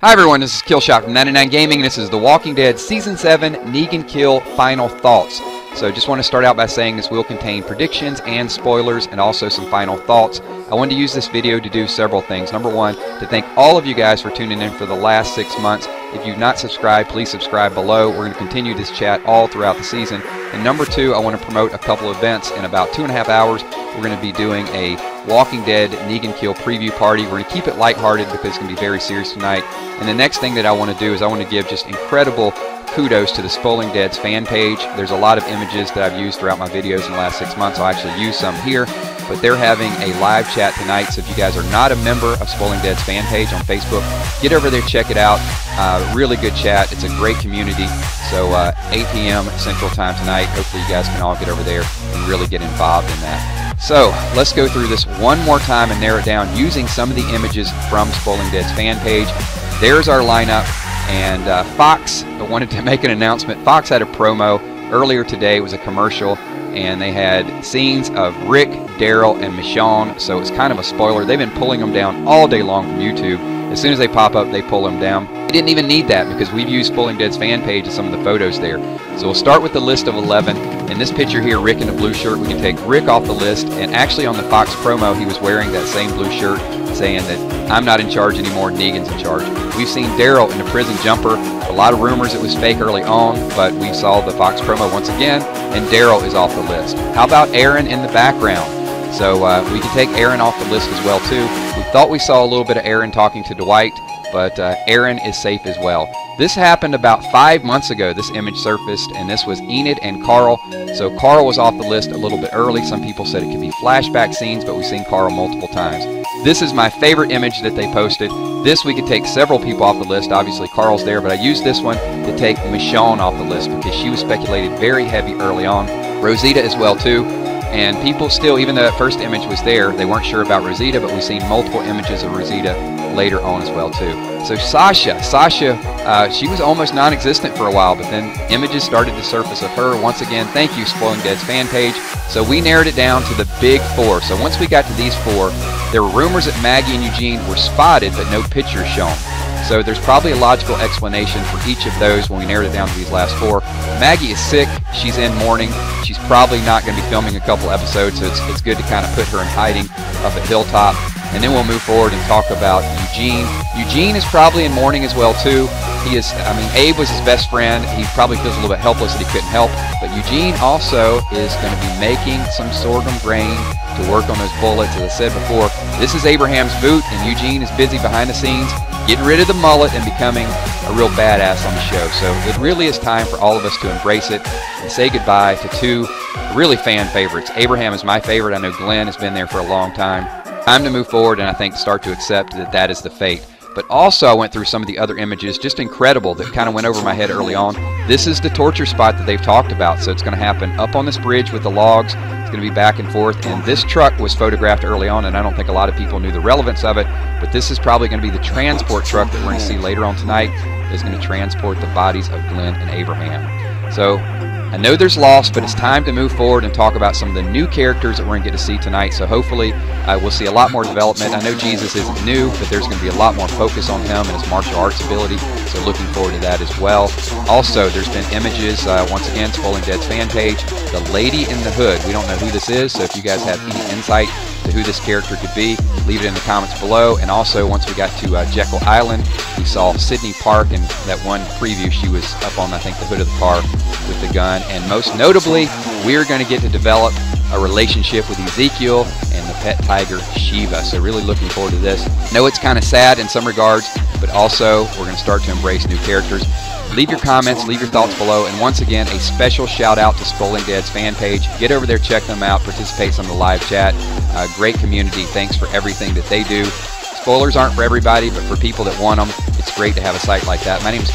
Hi everyone, this is Killshot from 99 Gaming, and this is The Walking Dead Season 7 Negan Kill Final Thoughts. So just want to start out by saying this will contain predictions and spoilers and also some final thoughts. I wanted to use this video to do several things. Number one, to thank all of you guys for tuning in for the last 6 months. If you've not subscribed, please subscribe below. We're going to continue this chat all throughout the season. And number two, I want to promote a couple events. In about 2.5 hours, we're going to be doing a Walking Dead Negan Kill preview party. We're going to keep it lighthearted because it's going to be very serious tonight. And the next thing that I want to do is I want to give just incredible kudos to the Spoiling Dead's fan page. There's a lot of images that I've used throughout my videos in the last 6 months. I'll actually use some here, but they're having a live chat tonight. So if you guys are not a member of Spoiling Dead's fan page on Facebook, get over there, check it out. Really good chat. It's a great community. So 8 p.m. Central Time tonight. Hopefully you guys can all get over there and really get involved in that. So let's go through this one more time and narrow it down using some of the images from Spoiling Dead's fan page. There's our lineup. And Fox wanted to make an announcement. Fox had a promo earlier today. It was a commercial, and they had scenes of Rick, Daryl, and Michonne. So it's kind of a spoiler. They've been pulling them down all day long from YouTube. As soon as they pop up, they pull them down. We didn't even need that because we've used Spoiling Dead's fan page and some of the photos there. So we'll start with the list of 11. In this picture here, Rick in a blue shirt, we can take Rick off the list. And actually on the Fox promo, he was wearing that same blue shirt, saying that I'm not in charge anymore, Negan's in charge. We've seen Daryl in the prison jumper. A lot of rumors it was fake early on, but we saw the Fox promo once again, and Daryl is off the list. How about Aaron in the background? So we can take Aaron off the list as well too. We thought we saw a little bit of Aaron talking to Dwight, but Aaron is safe as well. This happened about 5 months ago. This image surfaced, and this was Enid and Carl. So Carl was off the list a little bit early. Some people said it could be flashback scenes, but we've seen Carl multiple times. This is my favorite image that they posted. This we could take several people off the list. Obviously Carl's there, but I used this one to take Michonne off the list because she was speculated very heavy early on. Rosita as well too. And people still, even though that first image was there, they weren't sure about Rosita, but we've seen multiple images of Rosita later on as well too. So Sasha, she was almost non-existent for a while, but then images started to surface of her. Once again, thank you, Spoiling Dead's fan page. So we narrowed it down to the big four. So once we got to these four, there were rumors that Maggie and Eugene were spotted, but no pictures shown. So there's probably a logical explanation for each of those when we narrowed it down to these last four. Maggie is sick. She's in mourning. She's probably not going to be filming a couple episodes, so it's good to kind of put her in hiding up at Hilltop. And then we'll move forward and talk about Eugene. Eugene is probably in mourning as well too. He is, Abe was his best friend. He probably feels a little bit helpless that he couldn't help. But Eugene also is going to be making some sorghum grain to work on those bullets. As I said before, this is Abraham's boot, and Eugene is busy behind the scenes getting rid of the mullet and becoming a real badass on the show. So it really is time for all of us to embrace it and say goodbye to two really fan favorites. Abraham is my favorite. I know Glenn has been there for a long time. Time to move forward and I think start to accept that that is the fate. But also I went through some of the other images, just incredible, that kind of went over my head early on. This is the torture spot that they've talked about. So it's going to happen up on this bridge with the logs. It's going to be back and forth. And this truck was photographed early on, and I don't think a lot of people knew the relevance of it. But this is probably going to be the transport truck that we're going to see later on tonight. Is going to transport the bodies of Glenn and Abraham. So I know there's loss, but it's time to move forward and talk about some of the new characters that we're going to get to see tonight. So hopefully we'll see a lot more development. I know Jesus isn't new, but there's going to be a lot more focus on him and his martial arts ability. So looking forward to that as well. Also, there's been images, once again, Spoiling Dead's fan page. The Lady in the Hood. We don't know who this is, so if you guys have any insight to who this character could be, leave it in the comments below. And also, once we got to Jekyll Island, we saw Sydney Park, and that one preview, she was up on, I think, the hood of the car with the gun. And most notably, we're going to get to develop a relationship with Ezekiel and the pet tiger Shiva. So really looking forward to this. I know it's kind of sad in some regards, but also we're going to start to embrace new characters. Leave your comments, leave your thoughts below, and once again, a special shout out to Spoiling Dead's fan page. Get over there, check them out, participate in some of the live chat. Great community. Thanks for everything that they do. Spoilers aren't for everybody, but for people that want them, it's great to have a site like that. My name is